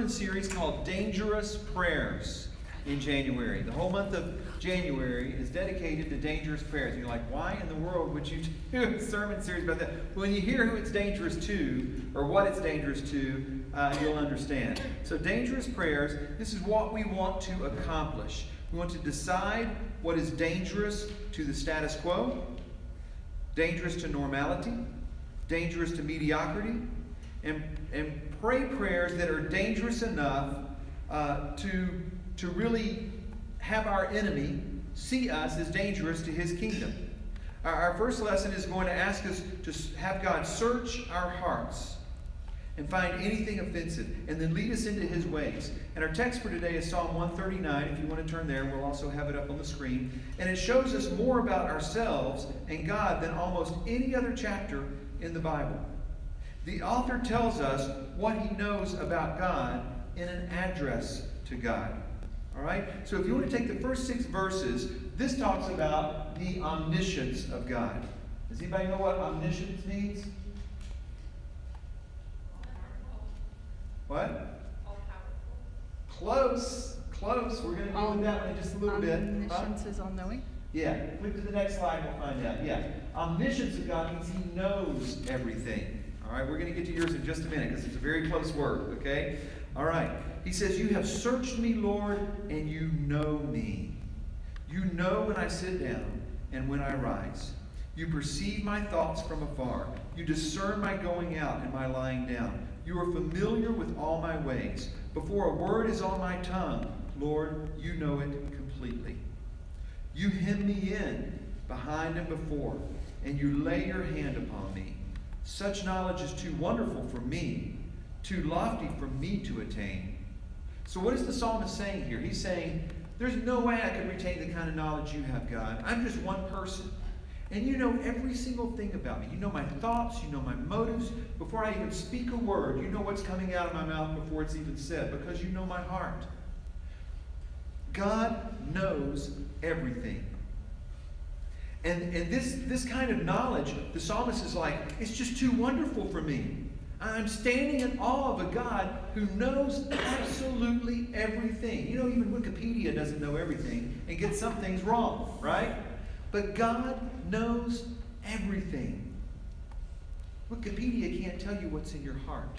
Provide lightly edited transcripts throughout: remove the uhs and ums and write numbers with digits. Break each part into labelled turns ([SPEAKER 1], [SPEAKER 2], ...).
[SPEAKER 1] Series called Dangerous Prayers in January. The whole month of January is dedicated to dangerous prayers. And you're like, why in the world would you do a sermon series about that? When you hear who it's dangerous to, or what it's dangerous to, you'll understand. So dangerous prayers, this is what we want to accomplish. We want to decide what is dangerous to the status quo, dangerous to normality, dangerous to mediocrity, and pray prayers that are dangerous enough to really have our enemy see us as dangerous to his kingdom. Our first lesson is going to ask us to have God search our hearts and find anything offensive, and then lead us into his ways. And our text for today is Psalm 139. If you want to turn there, we'll also have it up on the screen. And it shows us more about ourselves and God than almost any other chapter in the Bible. The author tells us what he knows about God in an address to God. All right? So if you want to take the first 6 verses, this talks about the omniscience of God. Does anybody know what omniscience means? What? Close. Close. We're going to deal with that one in just a little bit.
[SPEAKER 2] Omniscience is all-knowing?
[SPEAKER 1] Yeah. Click to the next slide, we'll find out. Yeah. Omniscience of God means he knows everything. All right, we're going to get to yours in just a minute because it's a very close word, okay? All right. He says, you have searched me, Lord, and you know me. You know when I sit down and when I rise. You perceive my thoughts from afar. You discern my going out and my lying down. You are familiar with all my ways. Before a word is on my tongue, Lord, you know it completely. You hem me in behind and before, and you lay your hand upon me. Such knowledge is too wonderful for me, too lofty for me to attain. So what is the psalmist saying here? He's saying, there's no way I could retain the kind of knowledge you have, God. I'm just one person. And you know every single thing about me. You know my thoughts, you know my motives. Before I even speak a word, you know what's coming out of my mouth before it's even said, because you know my heart. God knows everything. And this kind of knowledge, the psalmist is like, it's just too wonderful for me. I'm standing in awe of a God who knows absolutely everything. You know, even Wikipedia doesn't know everything and gets some things wrong, right? But God knows everything. Wikipedia can't tell you what's in your heart.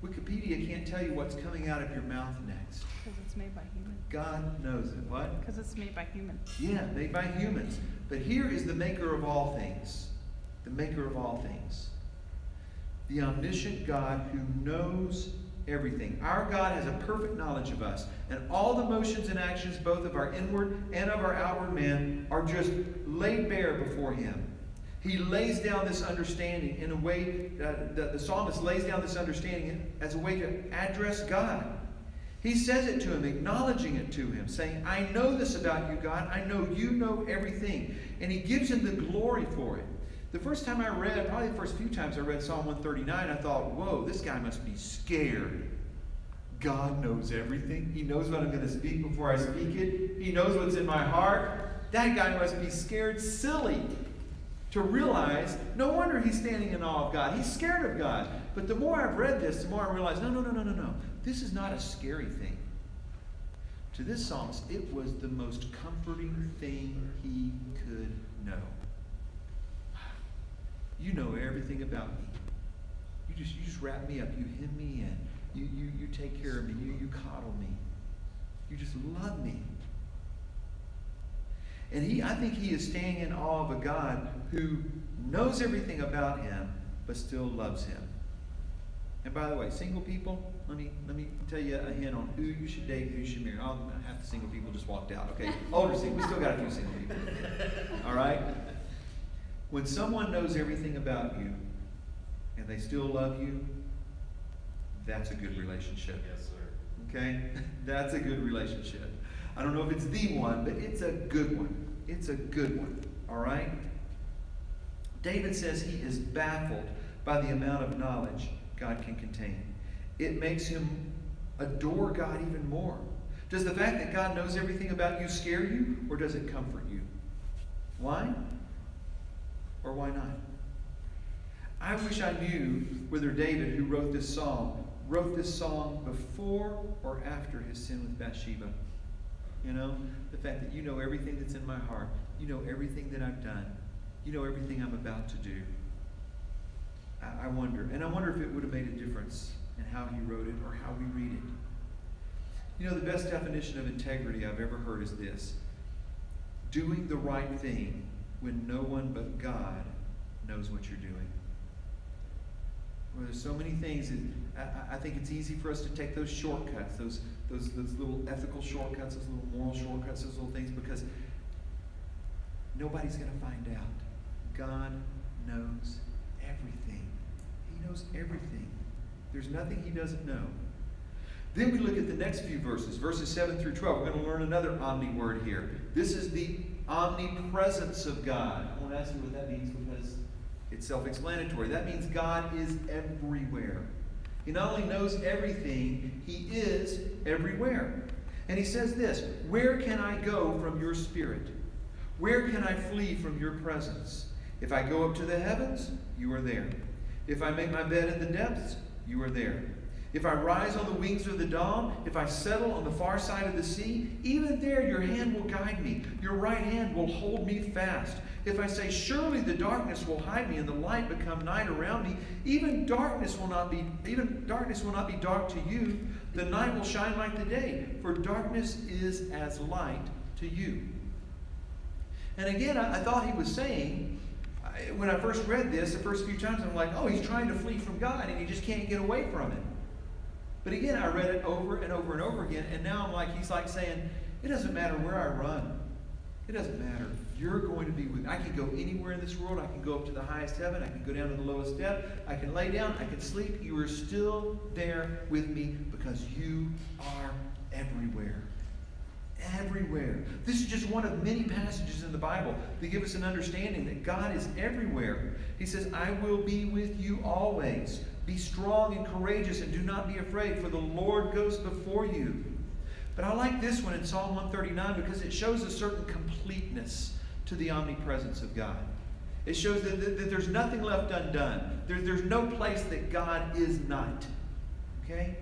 [SPEAKER 1] Wikipedia can't tell you what's coming out of your mouth next.
[SPEAKER 2] Because it's made by humans.
[SPEAKER 1] God knows it. What?
[SPEAKER 2] Because it's made by humans.
[SPEAKER 1] Yeah, made by humans. But here is the maker of all things. The maker of all things. The omniscient God who knows everything. Our God has a perfect knowledge of us. And all the motions and actions, both of our inward and of our outward man, are just laid bare before him. He lays down this understanding in a way, the psalmist lays down this understanding as a way to address God. He says it to him, acknowledging it to him, saying, I know this about you, God. I know you know everything. And he gives him the glory for it. The first time I read, probably the first few times I read Psalm 139, I thought, whoa, this guy must be scared. God knows everything. He knows what I'm going to speak before I speak it. He knows what's in my heart. That guy must be scared silly to realize, no wonder he's standing in awe of God. He's scared of God. But the more I've read this, the more I realize, no. This is not a scary thing. To this psalmist, it was the most comforting thing he could know. You know everything about me. You just wrap me up. You hem me in. You take care of me. You coddle me. You just love me. And I think he is standing in awe of a God who knows everything about him, but still loves him. And by the way, single people, let me tell you a hint on who you should date, who you should marry. Half the single people just walked out. Okay, older single, we still got a few single people. All right? When someone knows everything about you and they still love you, that's a good relationship.
[SPEAKER 3] Yes, sir.
[SPEAKER 1] Okay? That's a good relationship. I don't know if it's the one, but it's a good one. It's a good one. All right? David says he is baffled by the amount of knowledge God can contain. It makes him adore God even more. Does the fact that God knows everything about you scare you, or does it comfort you? Why? Or why not? I wish I knew whether David, who wrote this psalm, wrote this song before or after his sin with Bathsheba. You know, the fact that you know everything that's in my heart. You know everything that I've done. You know everything I'm about to do. I wonder. And I wonder if it would have made a difference in how he wrote it or how we read it. You know, the best definition of integrity I've ever heard is this: doing the right thing when no one but God knows what you're doing. Well, there's so many things that I think it's easy for us to take those shortcuts, those little ethical shortcuts, those little moral shortcuts, those little things, because nobody's going to find out. God knows everything. He knows everything. There's nothing he doesn't know. Then we look at the next few verses, verses 7 through 12. We're going to learn another omni word here. This is the omnipresence of God. I won't ask you what that means because it's self-explanatory. That means God is everywhere. He not only knows everything, he is everywhere. And he says this: where can I go from your spirit? Where can I flee from your presence? If I go up to the heavens, you are there. If I make my bed in the depths, you are there. If I rise on the wings of the dawn, if I settle on the far side of the sea, even there your hand will guide me. Your right hand will hold me fast. If I say, surely the darkness will hide me and the light become night around me, even darkness will not be dark to you. The night will shine like the day, for darkness is as light to you. And again, I thought he was saying, when I first read this, the first few times, I'm like, oh, he's trying to flee from God and he just can't get away from it. But again, I read it over and over and over again, and now I'm like, he's like saying, it doesn't matter where I run. It doesn't matter. You're going to be with me. I can go anywhere in this world. I can go up to the highest heaven. I can go down to the lowest depth. I can lay down. I can sleep. You are still there with me because you are everywhere. Everywhere. This is just one of many passages in the Bible that give us an understanding that God is everywhere. He says, I will be with you always. Be strong and courageous and do not be afraid, for the Lord goes before you. But I like this one in Psalm 139 because it shows a certain completeness to the omnipresence of God. It shows that there's nothing left undone. There's no place that God is not. Okay?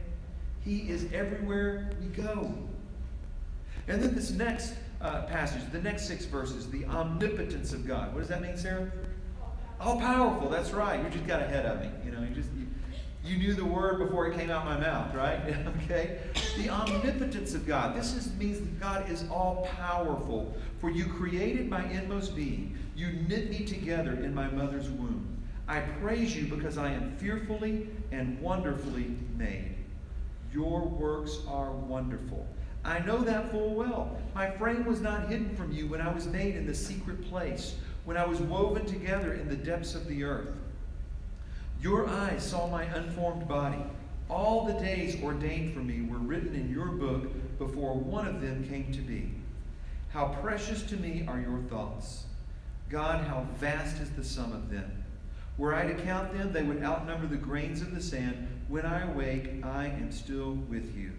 [SPEAKER 1] He is everywhere we go. And then this next passage, the next 6 verses, the omnipotence of God. What does that mean, Sarah? All powerful. That's right. You just got ahead of me. You know, you knew the word before it came out my mouth, right? Okay? The omnipotence of God. This means that God is all powerful. For you created my inmost being. You knit me together in my mother's womb. I praise you because I am fearfully and wonderfully made. Your works are wonderful. I know that full well. My frame was not hidden from you when I was made in the secret place, when I was woven together in the depths of the earth. Your eyes saw my unformed body. All the days ordained for me were written in your book before one of them came to be. How precious to me are your thoughts. God, how vast is the sum of them. Were I to count them, they would outnumber the grains of the sand. When I awake, I am still with you.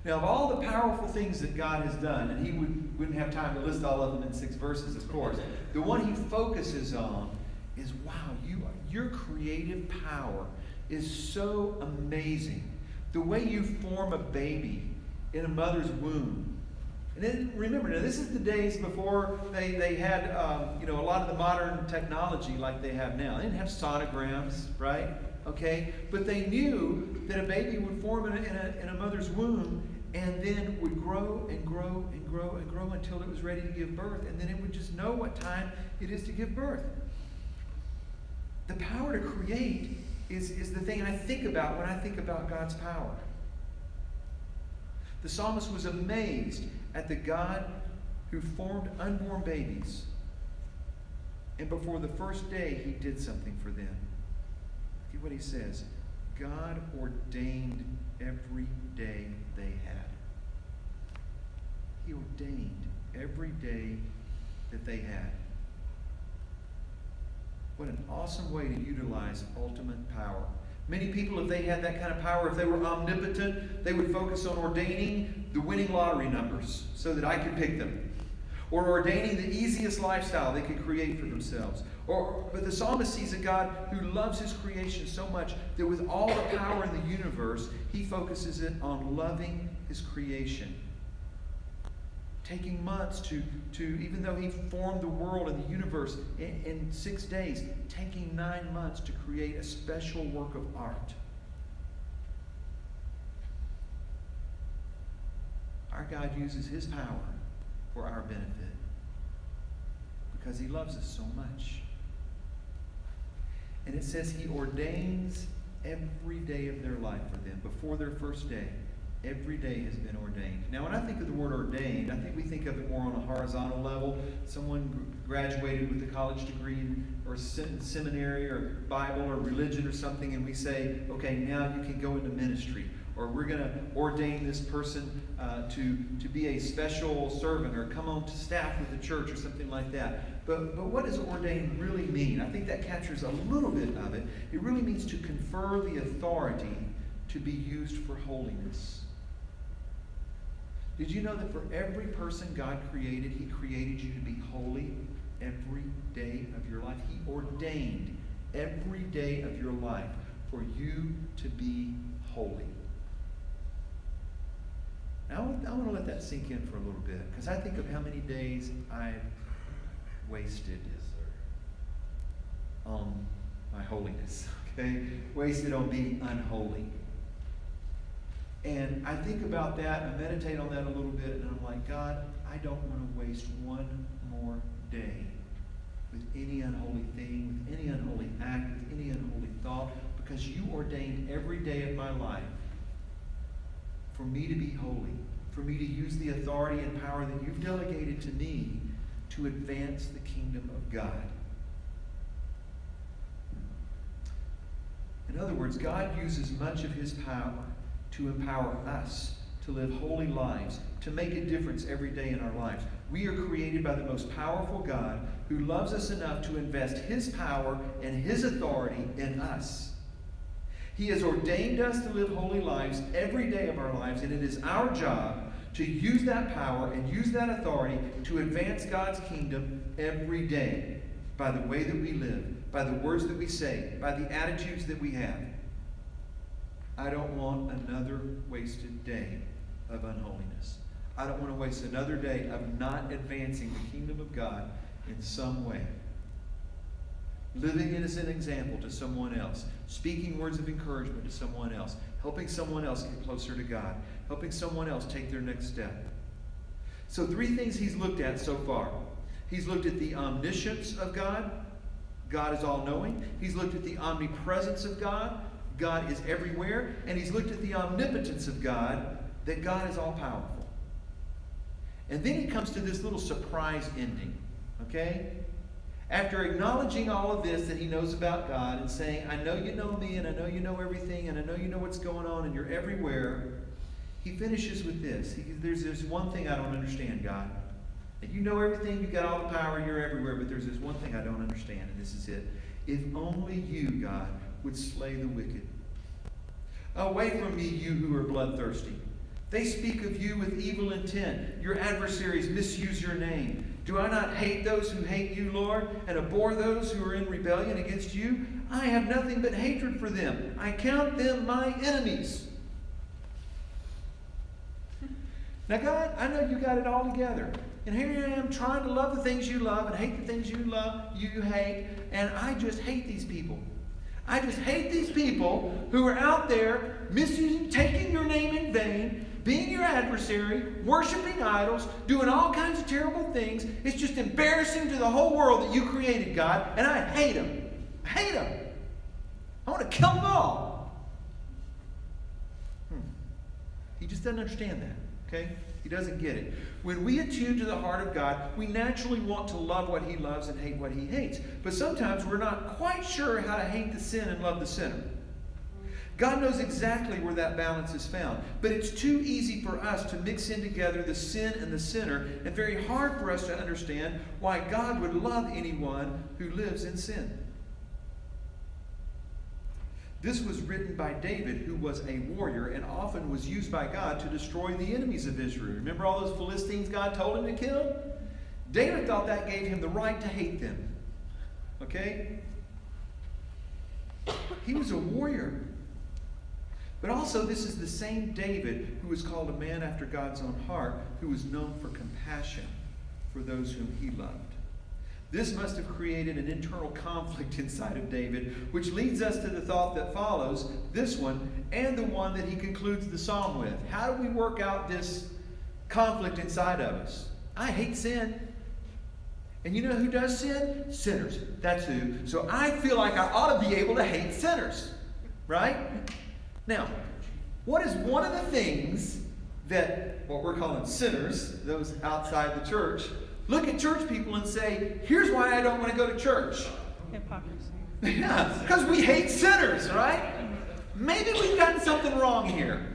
[SPEAKER 1] Now, of all the powerful things that God has done, and he wouldn't have time to list all of them in 6 verses, of course, the one he focuses on is, wow, your creative power is so amazing. The way you form a baby in a mother's womb. And then remember, now this is the days before they had a lot of the modern technology like they have now. They didn't have sonograms, right? Okay, but they knew that a baby would form in a mother's womb and then would grow and grow and grow and grow until it was ready to give birth, and then it would just know what time it is to give birth. The power to create is the thing I think about when I think about God's power. The psalmist was amazed at the God who formed unborn babies, and before the first day he did something for them. Look at what he says. God ordained every day they had. He ordained every day that they had. What an awesome way to utilize ultimate power. Many people, if they had that kind of power, if they were omnipotent, they would focus on ordaining the winning lottery numbers so that I could pick them. or ordaining the easiest lifestyle they could create for themselves. But the psalmist sees a God who loves his creation so much that with all the power in the universe, he focuses it on loving his creation. Taking months to even though he formed the world and the universe in 6 days, taking 9 months to create a special work of art. Our God uses his power for our benefit because he loves us so much. And it says he ordains every day of their life for them. Before their first day, every day has been ordained. Now, when I think of the word ordained, I think we think of it more on a horizontal level. Someone graduated with a college degree or seminary or Bible or religion or something, and we say, okay, now you can go into ministry. Or we're going to ordain this person to be a special servant or come on to staff with the church or something like that. But what does ordain really mean? I think that captures a little bit of it. It really means to confer the authority to be used for holiness. Did you know that for every person God created, he created you to be holy every day of your life? He ordained every day of your life for you to be holy. Now, I want to let that sink in for a little bit, because I think of how many days I've wasted on my holiness, okay? Wasted on being unholy. And I think about that, and I meditate on that a little bit, and I'm like, God, I don't want to waste one more day with any unholy thing, with any unholy act, with any unholy thought, because you ordained every day of my life for me to be holy, for me to use the authority and power that you've delegated to me to advance the kingdom of God. In other words, God uses much of his power to empower us to live holy lives, to make a difference every day in our lives. We are created by the most powerful God who loves us enough to invest his power and his authority in us. He has ordained us to live holy lives every day of our lives, and it is our job to use that power and use that authority to advance God's kingdom every day by the way that we live, by the words that we say, by the attitudes that we have. I don't want another wasted day of unholiness. I don't want to waste another day of not advancing the kingdom of God in some way. Living it as an example to someone else. Speaking words of encouragement to someone else. Helping someone else get closer to God. Helping someone else take their next step. So 3 things he's looked at so far. He's looked at the omniscience of God. God is all-knowing. He's looked at the omnipresence of God. God is everywhere. And he's looked at the omnipotence of God, that God is all-powerful. And then he comes to this little surprise ending. Okay? After acknowledging all of this that he knows about God and saying, I know you know me, and I know you know everything, and I know you know what's going on, and you're everywhere, he finishes with this. There's this one thing I don't understand, God. And you know everything, you've got all the power, you're everywhere, but there's this one thing I don't understand, and this is it. If only you, God, would slay the wicked. Away from me, you who are bloodthirsty. They speak of you with evil intent. Your adversaries misuse your name. Do I not hate those who hate you, Lord, and abhor those who are in rebellion against you? I have nothing but hatred for them. I count them my enemies. Now, God, I know you got it all together. And here I am trying to love the things you love and hate the things you love, you hate. And I just hate these people. I just hate these people who are out there misusing, taking your name in vain, being your adversary, worshiping idols, doing all kinds of terrible things. It's just embarrassing to the whole world that you created, God, and I hate them. I hate them. I want to kill them all. He just doesn't understand that, okay? He doesn't get it. When we attune to the heart of God, we naturally want to love what he loves and hate what he hates. But sometimes we're not quite sure how to hate the sin and love the sinner. God knows exactly where that balance is found. But it's too easy for us to mix in together the sin and the sinner, and very hard for us to understand why God would love anyone who lives in sin. This was written by David, who was a warrior and often was used by God to destroy the enemies of Israel. Remember all those Philistines God told him to kill? David thought that gave him the right to hate them. Okay? He was a warrior. But also, this is the same David who was called a man after God's own heart, who was known for compassion for those whom he loved. This must have created an internal conflict inside of David, which leads us to the thought that follows, this one, and the one that he concludes the psalm with. How do we work out this conflict inside of us? I hate sin. And you know who does sin? Sinners. That's who. So I feel like I ought to be able to hate sinners. Right? Now, what is one of the things that what we're calling sinners, those outside the church, look at church people and say, here's why I don't want to go to church.
[SPEAKER 2] Hypocrisy.
[SPEAKER 1] Yeah, because we hate sinners, right? Maybe we've gotten something wrong here.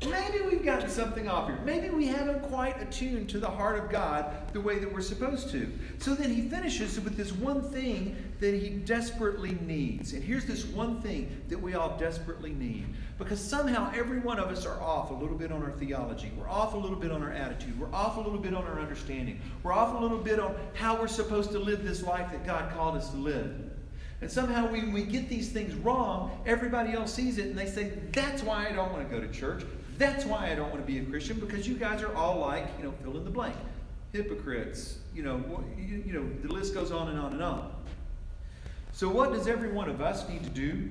[SPEAKER 1] Maybe we've gotten something off here. Maybe we haven't quite attuned to the heart of God the way that we're supposed to. So then he finishes with this one thing that he desperately needs. And here's this one thing that we all desperately need. Because somehow every one of us are off a little bit on our theology. We're off a little bit on our attitude. We're off a little bit on our understanding. We're off a little bit on how we're supposed to live this life that God called us to live. And somehow when we get these things wrong, everybody else sees it and they say, that's why I don't want to go to church. That's why I don't want to be a Christian, because you guys are all like, fill in the blank. Hypocrites, the list goes on and on and on. So what does every one of us need to do?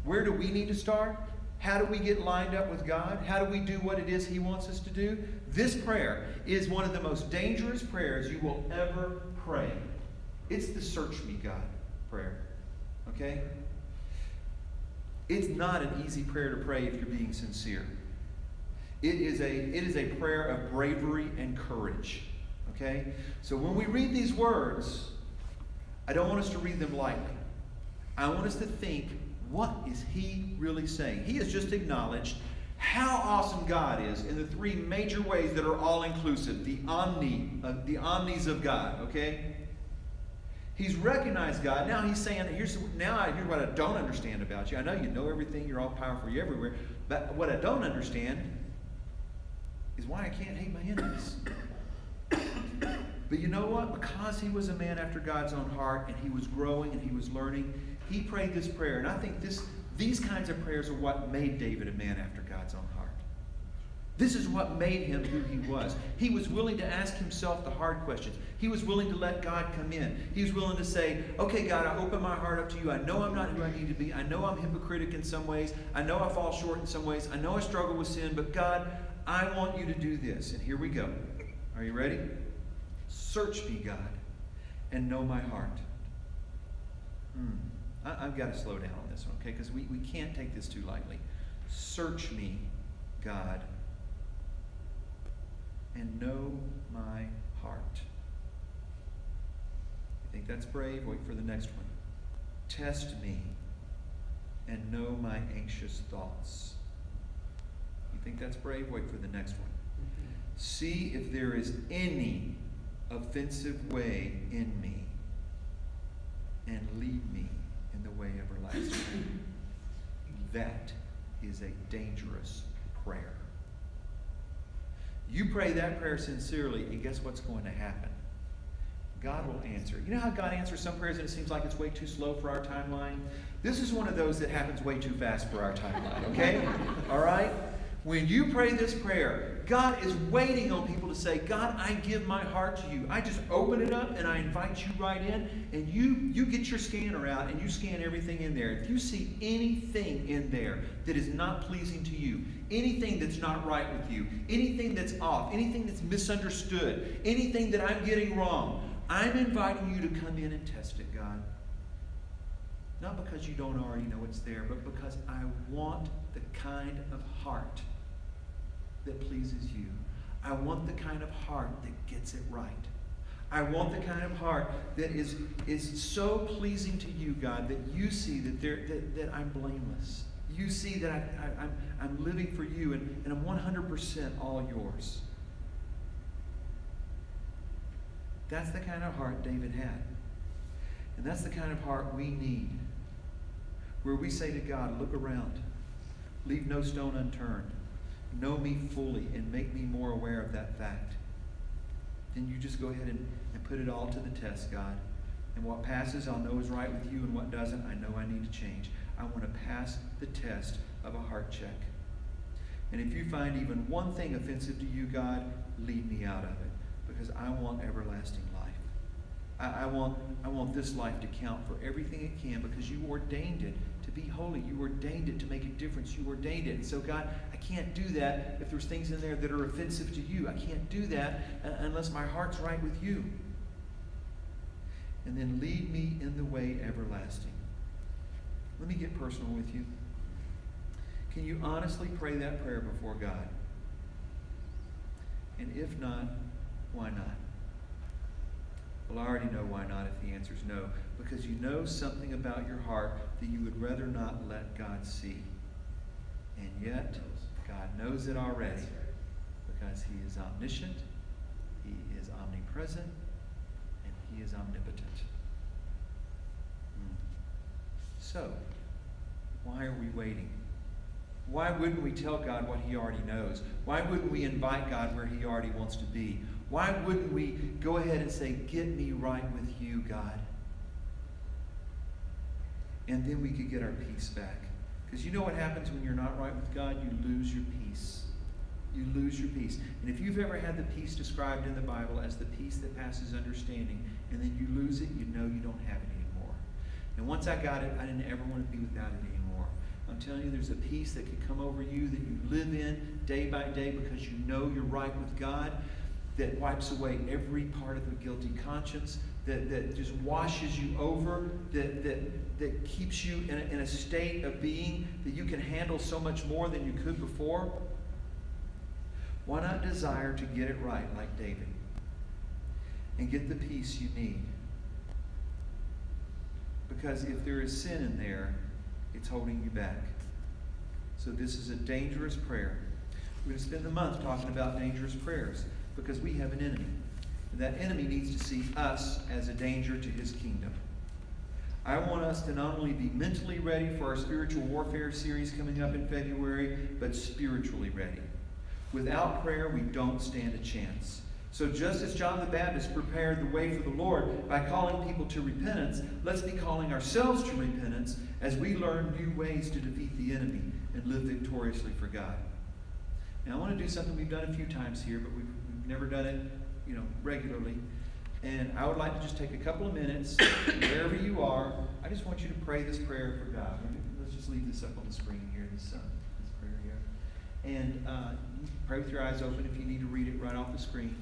[SPEAKER 1] Where do we need to start? How do we get lined up with God? How do we do what it is he wants us to do? This prayer is one of the most dangerous prayers you will ever pray. It's the search me, God prayer. Okay? It's not an easy prayer to pray if you're being sincere. It is a prayer of bravery and courage. Okay? So when we read these words, I don't want us to read them lightly. I want us to think, what is he really saying? He has just acknowledged how awesome God is in the three major ways that are all inclusive. The omnis of God. Okay? He's recognized God. Now he's saying, here's what I don't understand about you. I know you know everything. You're all powerful. You're everywhere. But what I don't understand is why I can't hate my enemies. But you know what? Because he was a man after God's own heart, and he was growing and he was learning, he prayed this prayer. And I think these kinds of prayers are what made David a man after God's own heart. This is what made him who he was. He was willing to ask himself the hard questions. He was willing to let God come in. He was willing to say, okay, God, I open my heart up to you. I know I'm not who I need to be. I know I'm hypocritic in some ways. I know I fall short in some ways. I know I struggle with sin. But God, I want you to do this. And here we go. Are you ready? Search me, God, and know my heart. I've got to slow down on this one, okay? Because we can't take this too lightly. Search me, God, and know my heart. You think that's brave? Wait for the next one. Test me and know my anxious thoughts. You think that's brave? Wait for the next one. See if there is any offensive way in me, and lead me in the way everlasting. That is a dangerous prayer. You pray that prayer sincerely, and guess what's going to happen? God will answer. You know how God answers some prayers and it seems like it's way too slow for our timeline? This is one of those that happens way too fast for our timeline, okay? All right? When you pray this prayer, God is waiting on people to say, God, I give my heart to you. I just open it up and I invite you right in, and you get your scanner out and you scan everything in there. If you see anything in there that is not pleasing to you, anything that's not right with you, anything that's off, anything that's misunderstood, anything that I'm getting wrong, I'm inviting you to come in and test it, God. Not because you don't already know it's there, but because I want the kind of heart that pleases you. I want the kind of heart that gets it right. I want the kind of heart that is so pleasing to you, God, that you see that I'm blameless. You see that I'm living for you, and I'm 100% all yours. That's the kind of heart David had. And that's the kind of heart we need. Where we say to God, look around. Leave no stone unturned. Know me fully and make me more aware of that fact. then you just go ahead and put it all to the test, God. And what passes, I'll know is right with you, and what doesn't, I know I need to change. I want to pass the test of a heart check. And if you find even one thing offensive to you, God, lead me out of it, because I want everlasting life. I want this life to count for everything it can, because you ordained it to be holy. You ordained it to make a difference. You ordained it. And so, God, I can't do that if there's things in there that are offensive to you. I can't do that unless my heart's right with you. And then lead me in the way everlasting. Let me get personal with you. Can you honestly pray that prayer before God? And if not, why not? Well, I already know why not if the answer is no. Because you know something about your heart that you would rather not let God see. And yet, God knows it already. Because He is omniscient, He is omnipresent, and He is omnipotent. So, why are we waiting? Why wouldn't we tell God what He already knows? Why wouldn't we invite God where He already wants to be? Why wouldn't we go ahead and say, get me right with you, God? And then we could get our peace back. Because you know what happens when you're not right with God? You lose your peace. You lose your peace. And if you've ever had the peace described in the Bible as the peace that passes understanding, and then you lose it, you know you don't have it anymore. And once I got it, I didn't ever want to be without it anymore. I'm telling you, there's a peace that could come over you that you live in day by day because you know you're right with God, that wipes away every part of a guilty conscience, that just washes you over, that keeps you in a state of being that you can handle so much more than you could before. Why not desire to get it right like David and get the peace you need? Because if there is sin in there, it's holding you back. So this is a dangerous prayer. We're going to spend the month talking about dangerous prayers because we have an enemy. And that enemy needs to see us as a danger to his kingdom. I want us to not only be mentally ready for our spiritual warfare series coming up in February, but spiritually ready. Without prayer, we don't stand a chance. So just as John the Baptist prepared the way for the Lord by calling people to repentance, let's be calling ourselves to repentance as we learn new ways to defeat the enemy and live victoriously for God. Now I want to do something we've done a few times here, but we've never done it, regularly. And I would like to just take a couple of minutes, wherever you are, I just want you to pray this prayer for God. Let's just leave this up on the screen here, this prayer here. And you can pray with your eyes open if you need to read it right off the screen.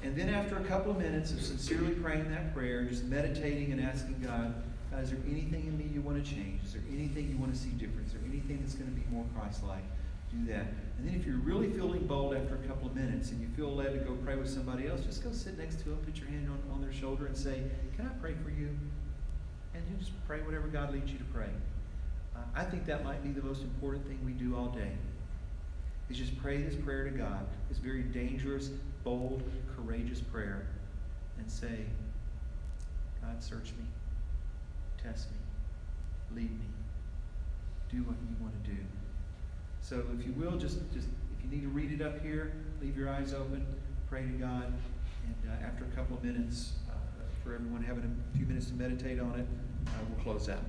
[SPEAKER 1] And then after a couple of minutes of sincerely praying that prayer, just meditating and asking God, is there anything in me you want to change? Is there anything you want to see different? Is there anything that's going to be more Christ-like? Do that. And then if you're really feeling bold after a couple of minutes and you feel led to go pray with somebody else, just go sit next to them, put your hand on their shoulder and say, can I pray for you? And you just pray whatever God leads you to pray. I think that might be the most important thing we do all day, is just pray this prayer to God, this very dangerous, bold, courageous prayer, and say, God, search me, test me, lead me, do what you want to do. So if you will, just if you need to read it up here, leave your eyes open, pray to God, and after a couple of minutes, for everyone having a few minutes to meditate on it, we'll close out.